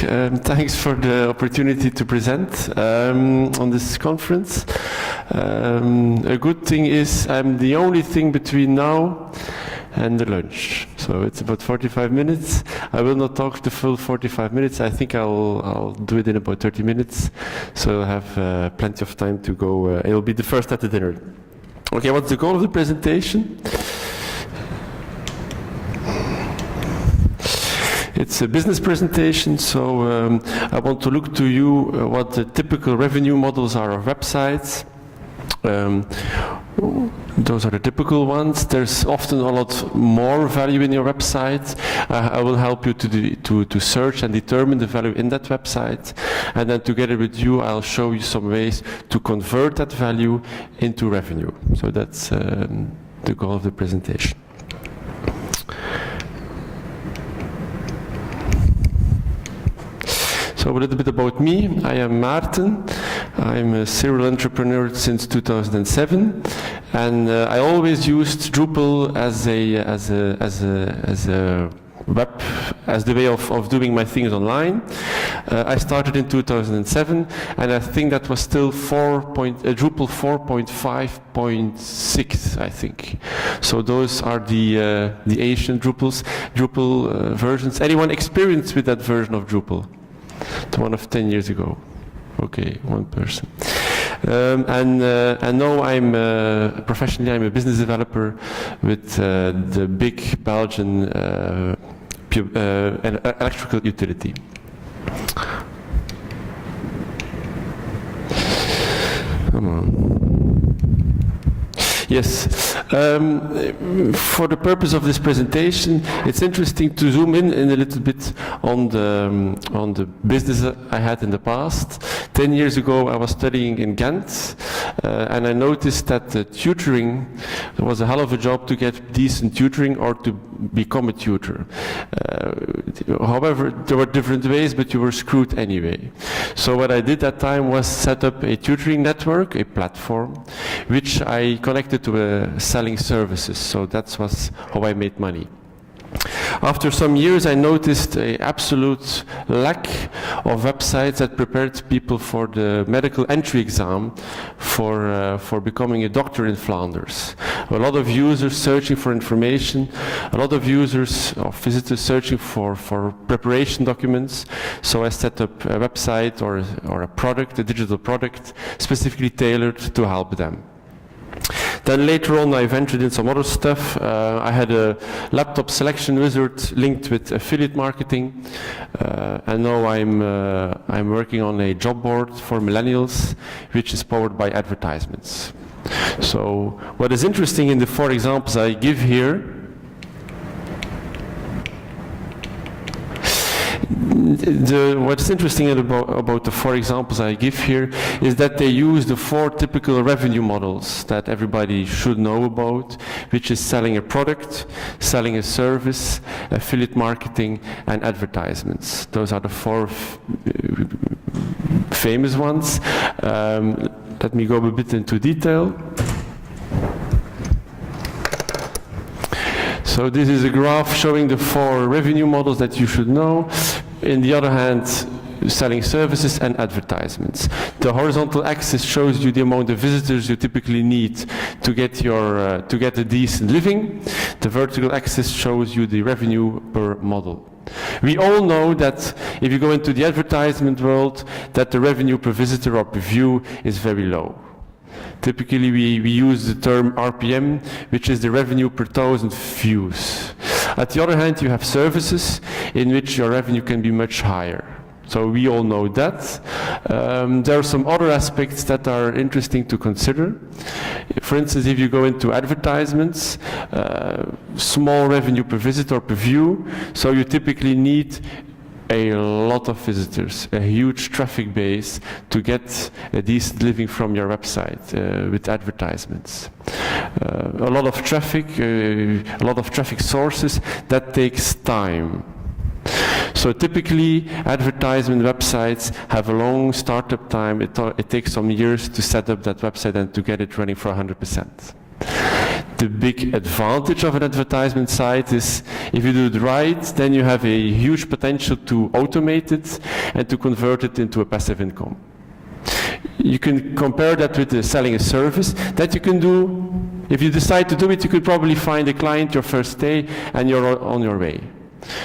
Thanks for the opportunity to present on this conference. A good thing is I'm the only thing between now and the lunch. So it's about 45 minutes. I will not talk the full 45 minutes. I think I'll do it in about 30 minutes. So I'll have plenty of time to go. It'll be the first at the dinner. Okay, what's the goal of the presentation? It's a business presentation, so I want to look to you what the typical revenue models are of websites. Those are the typical ones. There's often a lot more value in your website. I will help you to search and determine the value in that website. And then together with you, I'll show you some ways to convert that value into revenue. So that's the goal of the presentation. So a little bit about me. I am Maarten. I'm a serial entrepreneur since 2007, and I always used Drupal as the way of doing my things online. I started in 2007, and I think that was still Drupal 4.5.6, I think. So those are the ancient Drupal versions. Anyone experienced with that version of Drupal? The one of 10 years ago. Okay, one person. And now professionally I'm a business developer with the big Belgian electrical utility. Come on. Yes, for the purpose of this presentation, it's interesting to zoom in a little bit on the business I had in the past. 10 years ago, I was studying in Ghent, and I noticed that the tutoring was a hell of a job to get decent tutoring or to become a tutor. However, there were different ways, but you were screwed anyway. So what I did that time was set up a tutoring network, a platform, which I connected to selling services. So that was how I made money. After some years, I noticed an absolute lack of websites that prepared people for the medical entry exam for becoming a doctor in Flanders. A lot of users searching for information, a lot of users or visitors searching for preparation documents. So I set up a website or a product, a digital product, specifically tailored to help them. Then later on I ventured in some other stuff. I had a laptop selection wizard linked with affiliate marketing, and now I'm working on a job board for millennials, which is powered by advertisements. So what is interesting in the 4 examples I give here, what's interesting about the 4 examples I give here is that they use the 4 typical revenue models that everybody should know about, which is selling a product, selling a service, affiliate marketing, and advertisements. Those are the 4 famous ones. Let me go a bit into detail. So this is a graph showing the 4 revenue models that you should know. In the other hand, selling services and advertisements. The horizontal axis shows you the amount of visitors you typically need to get a decent living. The vertical axis shows you the revenue per model. We all know that if you go into the advertisement world, that the revenue per visitor or per view is very low. Typically we use the term RPM, which is the revenue per 1,000 views. At the other hand, you have services in which your revenue can be much higher. So we all know that. There are some other aspects that are interesting to consider. For instance, if you go into advertisements, small revenue per visit or per view, so you typically need a lot of visitors, a huge traffic base to get a decent living from your website with advertisements. A lot of traffic sources, that takes time. So typically advertisement websites have a long startup time. It takes some years to set up that website and to get it running for 100%. The big advantage of an advertisement site is if you do it right, then you have a huge potential to automate it and to convert it into a passive income. You can compare that with selling a service that you can do. If you decide to do it, you could probably find a client your first day and you're on your way.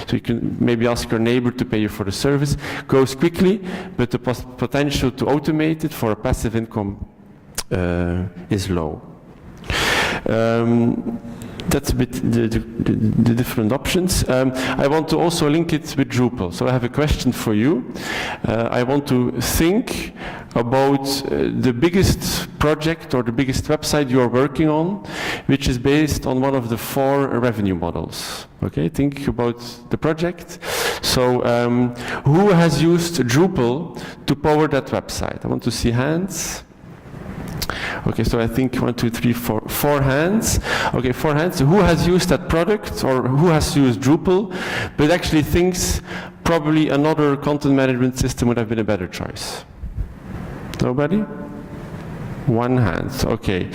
So you can maybe ask your neighbor to pay you for the service. Goes quickly, but the potential to automate it for a passive income is low. That's a bit the different options. I want to also link it with Drupal. So I have a question for you. I want to think about the biggest project or the biggest website you are working on, which is based on one of the 4 revenue models. Okay, think about the project. So who has used Drupal to power that website? I want to see hands. Okay, so I think 1, 2, 3, 4 hands. Okay, 4 hands. Who has used that product or who has used Drupal, but actually thinks probably another content management system would have been a better choice? Nobody? 1 hand. Okay.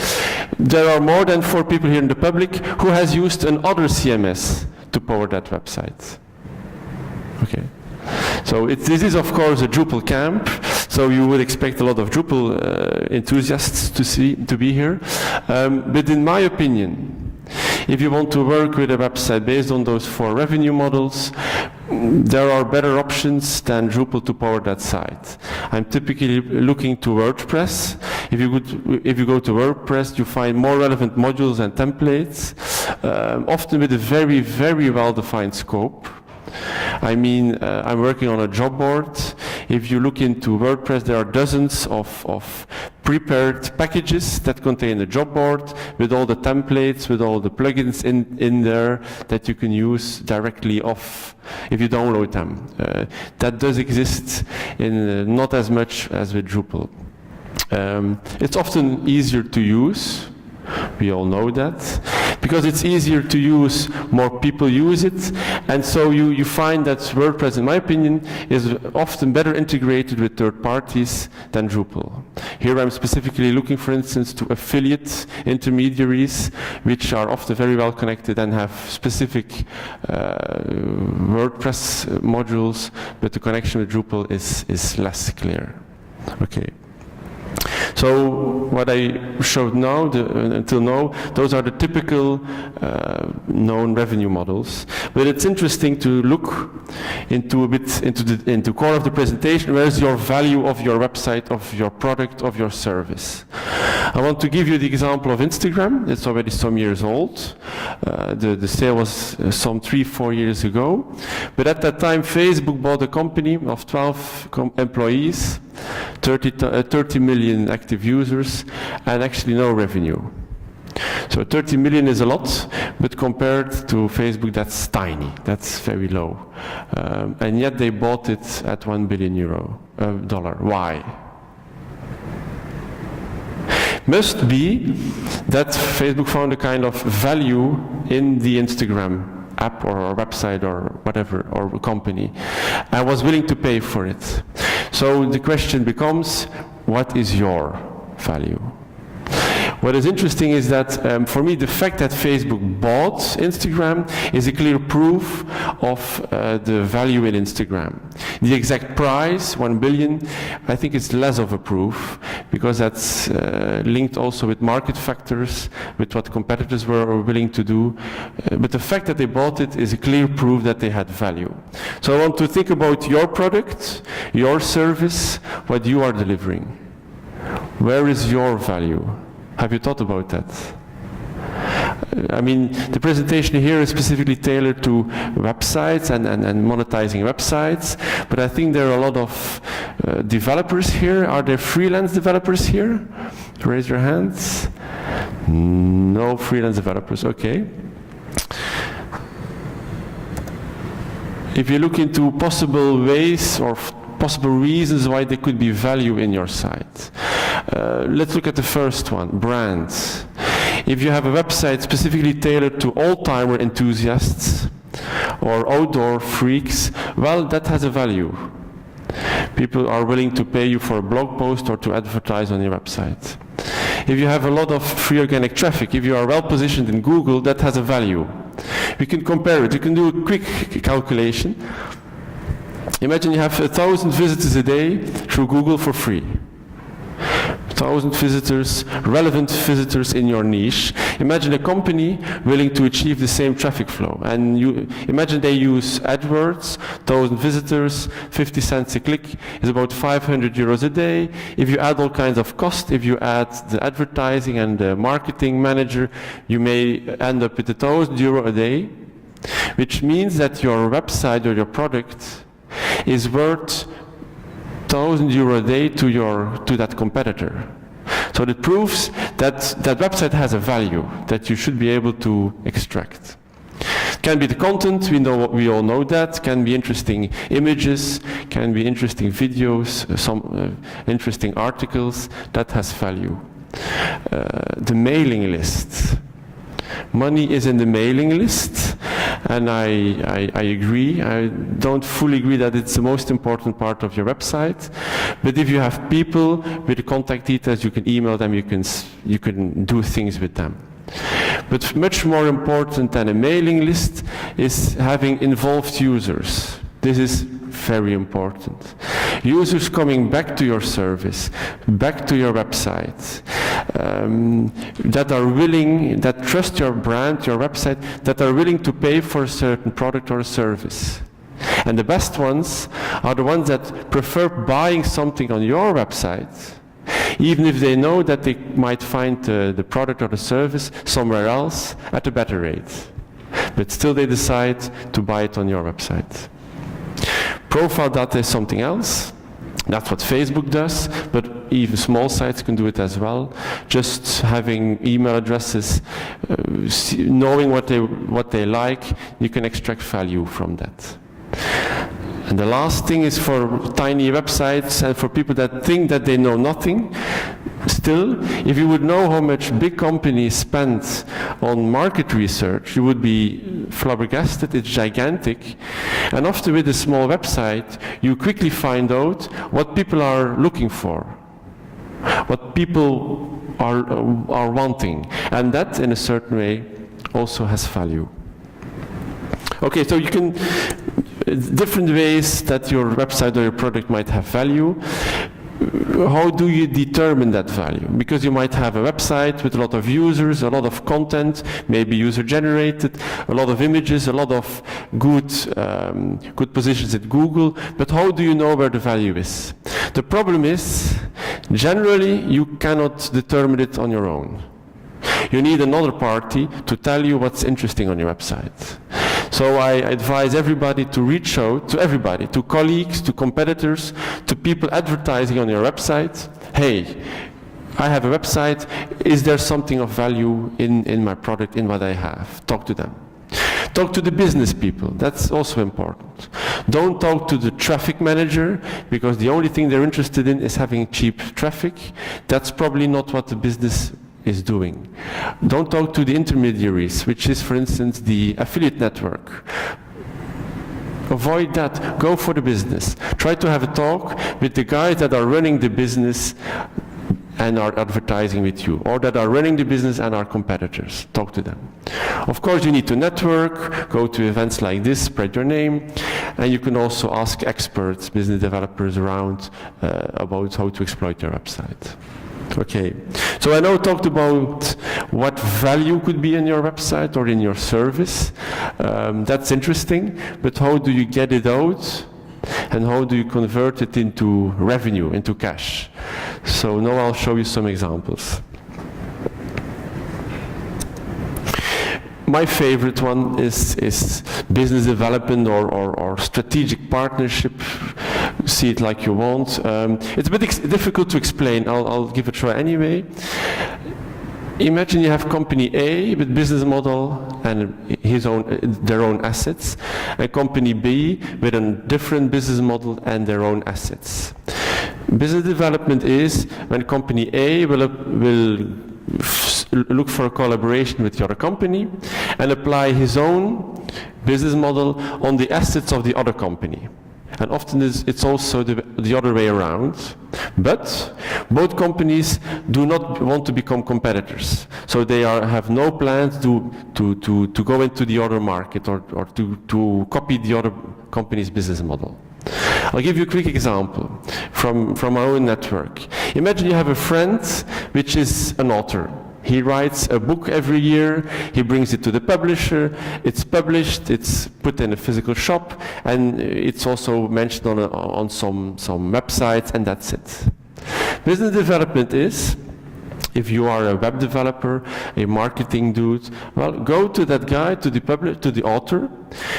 There are more than 4 people here in the public. Who has used another CMS to power that website? Okay. So this is of course a Drupal camp, so you would expect a lot of Drupal enthusiasts to be here. But in my opinion, if you want to work with a website based on those 4 revenue models, there are better options than Drupal to power that site. I'm typically looking to WordPress. If you go to WordPress, you find more relevant modules and templates, often with a very, very well-defined scope. I mean, I'm working on a job board. If you look into WordPress, there are dozens of prepared packages that contain a job board with all the templates, with all the plugins in there that you can use directly off if you download them. That does exist in not as much as with Drupal. It's often easier to use. We all know that. Because it's easier to use, more people use it, and so you find that WordPress, in my opinion, is often better integrated with third parties than Drupal. Here I'm specifically looking, for instance, to affiliate intermediaries, which are often very well connected and have specific WordPress modules, but the connection with Drupal is less clear. Okay. So what I showed now, until now, those are the typical known revenue models. But it's interesting to look into a bit into core of the presentation. Where is your value of your website, of your product, of your service? I want to give you the example of Instagram. It's already some years old. The sale was some 3-4 years ago. But at that time, Facebook bought a company of 12 employees, 30 million active users, and actually no revenue. So 30 million is a lot, but compared to Facebook, that's tiny. That's very low. And yet they bought it at $1 billion. Why? Must be that Facebook found a kind of value in the Instagram app or website or whatever, or company, and was willing to pay for it. So the question becomes, what is your value? What is interesting is that, for me, the fact that Facebook bought Instagram is a clear proof of the value in Instagram. The exact price, 1 billion, I think it's less of a proof, because that's linked also with market factors, with what competitors were willing to do. But the fact that they bought it is a clear proof that they had value. So I want to think about your product, your service, what you are delivering. Where is your value? Have you thought about that? I mean, the presentation here is specifically tailored to websites and monetizing websites, but I think there are a lot of developers here. Are there freelance developers here? Raise your hands. No freelance developers, okay. If you look into possible ways or possible reasons why there could be value in your site. Let's look at the first one, brands. If you have a website specifically tailored to old-timer enthusiasts or outdoor freaks, well, that has a value. People are willing to pay you for a blog post or to advertise on your website. if you have a lot of free organic traffic, if you are well positioned in Google, that has a value. We can compare it. You can do a quick calculation. Imagine you have 1,000 visitors a day through Google for free. 1,000 visitors, relevant visitors in your niche. Imagine a company willing to achieve the same traffic flow. And you imagine they use AdWords, 1,000 visitors, 50 cents a click is about 500 euros a day. If you add all kinds of costs, if you add the advertising and the marketing manager, you may end up with 1,000 euro a day, which means that your website or your product is worth 1,000 euro a day to that competitor. So it proves that that website has a value that you should be able to extract. Can be the content, we all know that. Can be interesting images, can be interesting videos, some interesting articles. That has value. The mailing list. Money is in the mailing list, and I agree. I don't fully agree that it's the most important part of your website, but if you have people with the contact details, you can email them, you can do things with them. But much more important than a mailing list is having involved users. This is very important. Users coming back to your service, back to your website, that are willing, that trust your brand, your website, that are willing to pay for a certain product or a service. And the best ones are the ones that prefer buying something on your website, even if they know that they might find the product or the service somewhere else at a better rate. But still they decide to buy it on your website. Profile data is something else. That's what Facebook does, but even small sites can do it as well. Just having email addresses, knowing what they like, you can extract value from that. And the last thing is for tiny websites and for people that think that they know nothing. Still, if you would know how much big companies spend on market research, you would be flabbergasted. It's gigantic. And often with a small website, you quickly find out what people are looking for, what people are wanting. And that, in a certain way, also has value. Okay, so you can different ways that your website or your product might have value. How do you determine that value? Because you might have a website with a lot of users, a lot of content, maybe user-generated, a lot of images, a lot of good positions at Google, but how do you know where the value is? The problem is, generally, you cannot determine it on your own. You need another party to tell you what's interesting on your website. So I advise everybody to reach out to everybody, to colleagues, to competitors, to people advertising on your website. Hey, I have a website. Is there something of value in my product, in what I have? Talk to them. Talk to the business people. That's also important. Don't talk to the traffic manager, because the only thing they're interested in is having cheap traffic. That's probably not what the business is doing. Don't talk to the intermediaries, which is, for instance, the affiliate network. Avoid that. Go for the business. Try to have a talk with the guys that are running the business and are advertising with you, or that are running the business and are competitors. Talk to them. Of course, you need to network, go to events like this, spread your name, and you can also ask experts, business developers around about how to exploit your website. Okay, so I now talked about what value could be in your website or in your service. That's interesting, but how do you get it out? And how do you convert it into revenue, into cash? So now I'll show you some examples. My favorite one is business development or strategic partnership. See it like you want. It's a bit difficult to explain. I'll give it a try anyway. Imagine you have company A with business model and their own assets, and company B with a different business model and their own assets. Business development is when company A will look for a collaboration with the other company and apply his own business model on the assets of the other company. and often it's also the other way around. But both companies do not want to become competitors, so they have no plans to go into the other market or to copy the other company's business model. I'll give you a quick example from our own network. Imagine you have a friend which is an author. He writes a book every year, he brings it to the publisher, it's published, it's put in a physical shop, and it's also mentioned on some websites, and that's it. Business development is, if you are a web developer, a marketing dude, well, go to that guy, to the author.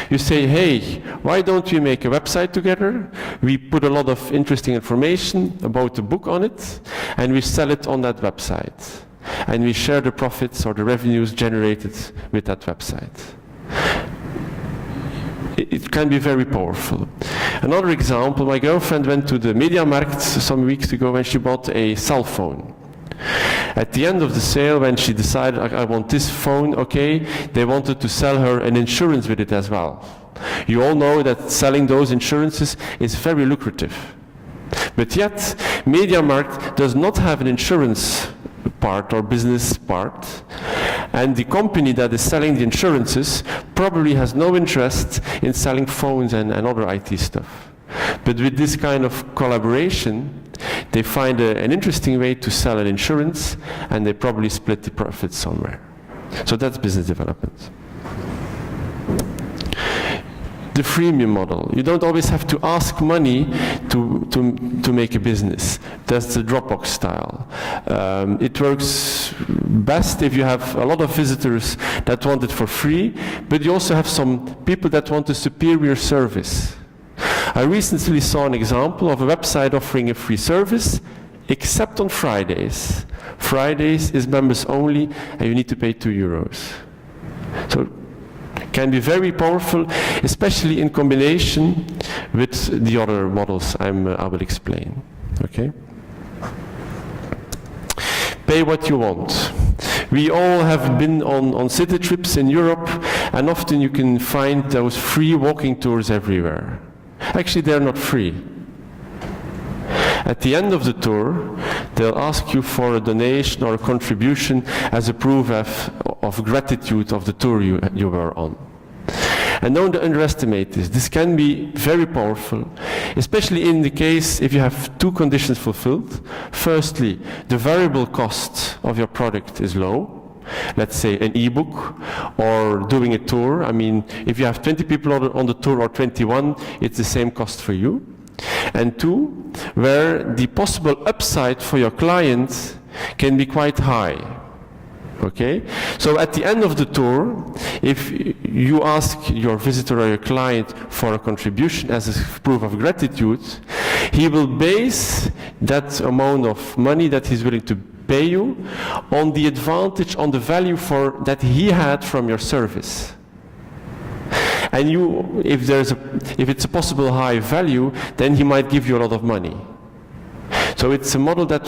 You say, hey, why don't we make a website together? We put a lot of interesting information about the book on it, and we sell it on that website. And we share the profits or the revenues generated with that website. It can be very powerful. Another example, my girlfriend went to the MediaMarkt some weeks ago and she bought a cell phone. At the end of the sale, when she decided, I want this phone, okay, they wanted to sell her an insurance with it as well. You all know that selling those insurances is very lucrative. But yet, MediaMarkt does not have an insurance part or business part, and the company that is selling the insurances probably has no interest in selling phones and other IT stuff. But with this kind of collaboration, they find an interesting way to sell an insurance, and they probably split the profits somewhere. So that's business development. The freemium model. You don't always have to ask money to make a business. That's the Dropbox style. It works best if you have a lot of visitors that want it for free, but you also have some people that want a superior service. I recently saw an example of a website offering a free service, except on Fridays. Fridays is members only, and you need to pay €2. So can be very powerful, especially in combination with the other models I will explain. Okay? Pay what you want. We all have been on city trips in Europe, and often you can find those free walking tours everywhere. Actually, they're not free. At the end of the tour, they'll ask you for a donation or a contribution as a proof of gratitude of the tour you were on. And don't underestimate this. This can be very powerful, especially in the case if you have two conditions fulfilled. Firstly, the variable cost of your product is low. Let's say an ebook or doing a tour. I mean, if you have 20 people on the tour or 21, it's the same cost for you. And two, where the possible upside for your client can be quite high. Okay? So at the end of the tour, if you ask your visitor or your client for a contribution as a proof of gratitude, he will base that amount of money that he's willing to pay you on the advantage, on the value that he had from your service. And if it's a possible high value, then he might give you a lot of money. So it's a model that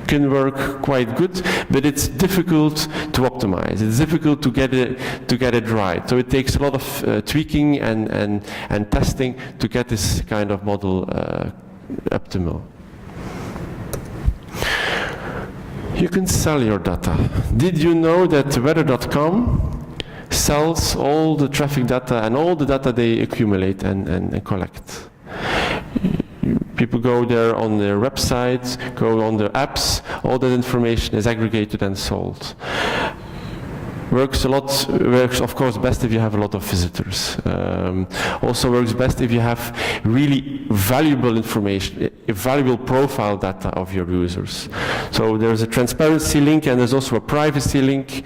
can work quite good, but it's difficult to optimize. It's difficult to get it right. So it takes a lot of tweaking and testing to get this kind of model optimal. You can sell your data. Did you know that weather.com sells all the traffic data and all the data they accumulate and collect? People go there on their websites, go on their apps, all that information is aggregated and sold. Works of course best if you have a lot of visitors. Also works best if you have really valuable information, valuable profile data of your users. So there's a transparency link and there's also a privacy link,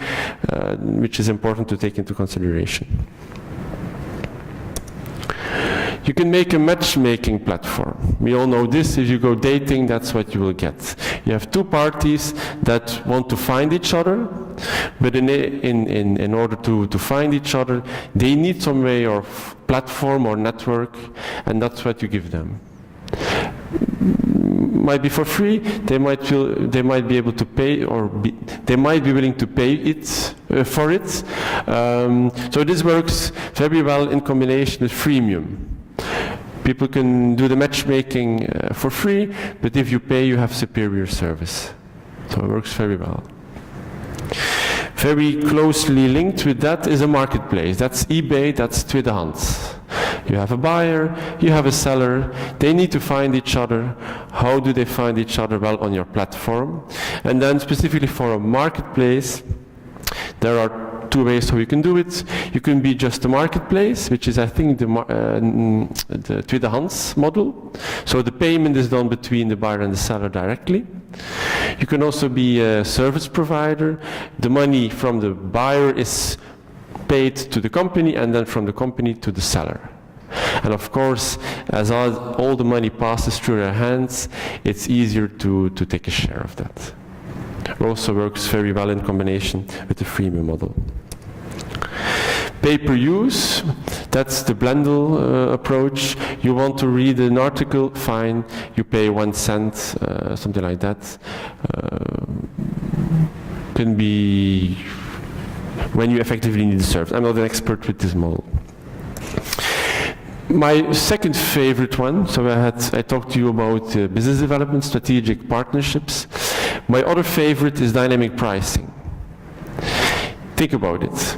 which is important to take into consideration. You can make a matchmaking platform. We all know this. If you go dating, that's what you will get. You have two parties that want to find each other, but in order to find each other, they need some way of platform or network, and that's what you give them. Might be for free. They might be able to pay, or they might be willing to pay it for it. So this works very well in combination with freemium. People can do the matchmaking for free, but if you pay, you have superior service. So it works very well. Very closely linked with that is a marketplace. That's eBay, that's tweedehands. You have a buyer, you have a seller, they need to find each other. How do they find each other? Well, on your platform. And then specifically for a marketplace, there are two ways how you can do it. You can be just a marketplace, which is I think the tweedehands model. So the payment is done between the buyer and the seller directly. You can also be a service provider. The money from the buyer is paid to the company and then from the company to the seller. And of course, as all the money passes through their hands, it's easier to take a share of that. It also works very well in combination with the freemium model. Pay per use, that's the Blendle approach. You want to read an article, fine, you pay 1 cent, something like that. Can be when you effectively need the service. I'm not an expert with this model. My second favorite one, so I talked to you about business development, strategic partnerships. My other favorite is dynamic pricing. Think about it.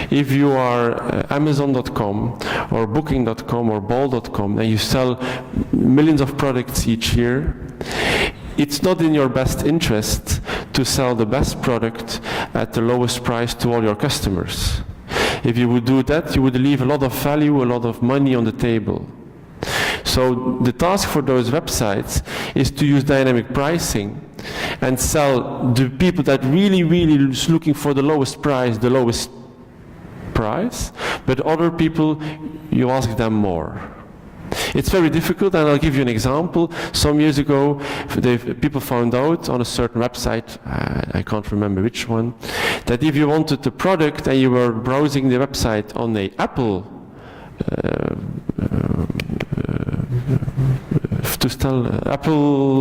If you are Amazon.com or Booking.com or Bol.com and you sell millions of products each year, it's not in your best interest to sell the best product at the lowest price to all your customers. If you would do that, you would leave a lot of value, a lot of money on the table. So the task for those websites is to use dynamic pricing and sell the people that really is looking for the lowest price, but other people, you ask them more. It's very difficult, and I'll give you an example. Some years ago, people found out on a certain website, I can't remember which one, that if you wanted the product and you were browsing the website on an Apple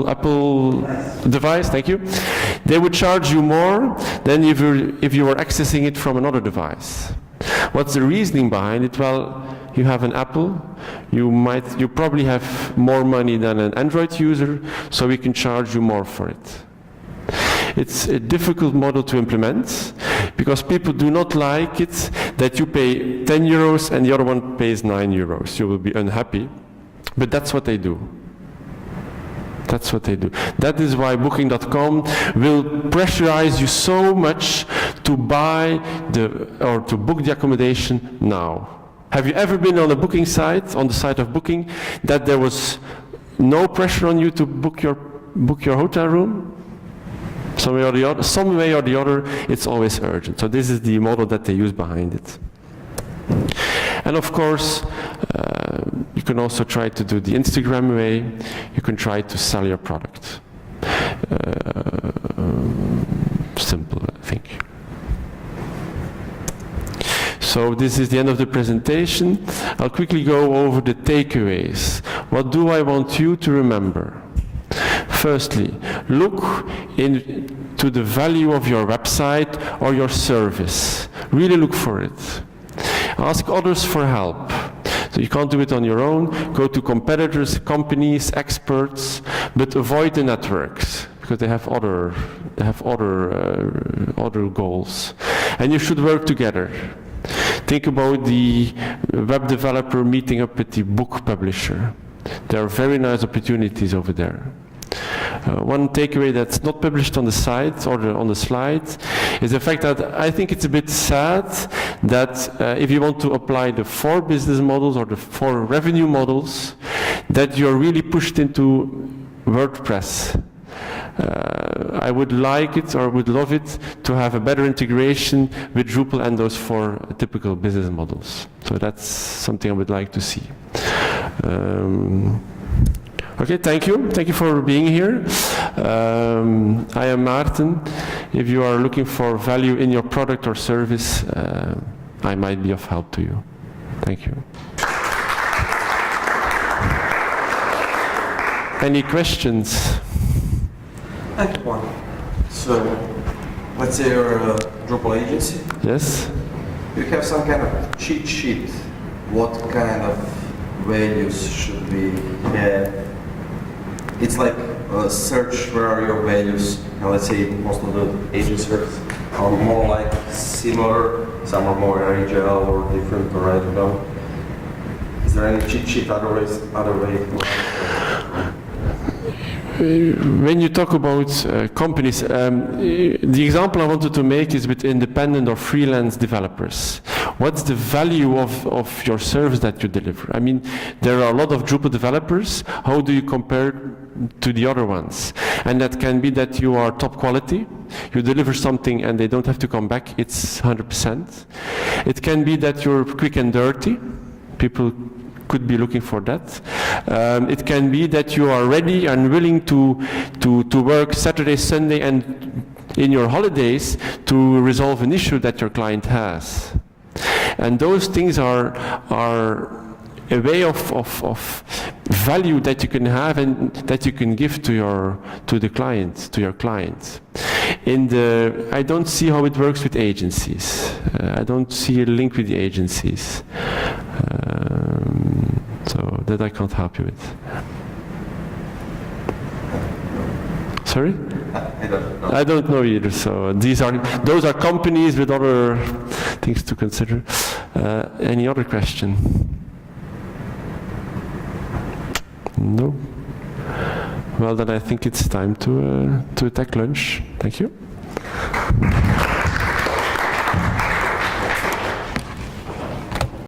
Apple device, thank you, they would charge you more than if you were accessing it from another device. What's the reasoning behind it? Well, you have an Apple, you probably have more money than an Android user, so we can charge you more for it. It's a difficult model to implement because people do not like it that you pay 10 euros and the other one pays 9 euros. You will be unhappy, but that's what they do. That's what they do. That is why Booking.com will pressurize you so much to buy or to book the accommodation now. Have you ever been on a booking site, on the site of Booking, that there was no pressure on you to book your hotel room? Some way or the other, it's always urgent. So this is the model that they use behind it. And of course, you can also try to do the Instagram way. You can try to sell your product. Simple, I think. So this is the end of the presentation. I'll quickly go over the takeaways. What do I want you to remember? Firstly, look into the value of your website or your service. Really look for it. Ask others for help. So you can't do it on your own. Go to competitors, companies, experts, but avoid the networks because they have other goals. And you should work together. Think about the web developer meeting up with the book publisher. There are very nice opportunities over there. One takeaway that's not published on the site or on the slide is the fact that I think it's a bit sad that if you want to apply the 4 business models or the 4 revenue models, that you're really pushed into WordPress. I would like it or would love it to have a better integration with Drupal and those 4 typical business models. So that's something I would like to see. Okay, thank you. Thank you for being here. I am Maarten. If you are looking for value in your product or service, I might be of help to you. Thank you. Any questions? I have one. So, let's say you're a Drupal agency. Yes. You have some kind of cheat sheet. What kind of values should we have? It's like a search where are your values, and let's say most of the agencies are more like similar, some are more agile or different, or I don't know. Is there any cheat sheet, other way? When you talk about companies, the example I wanted to make is with independent or freelance developers. What's the value of your service that you deliver? I mean, there are a lot of Drupal developers. How do you compare to the other ones? And that can be that you are top quality, you deliver something and they don't have to come back, it's 100%. It can be that you're quick and dirty. People could be looking for that. It can be that you are ready and willing to work Saturday, Sunday, and in your holidays to resolve an issue that your client has. And those things are a way of value that you can have and that you can give to your client. I don't see how it works with agencies. I don't see a link with the agencies. So that I can't help you with. Sorry? I don't know. I don't know either. So those are companies with other things to consider. Any other question? No. Well, then I think it's time to attack lunch. Thank you.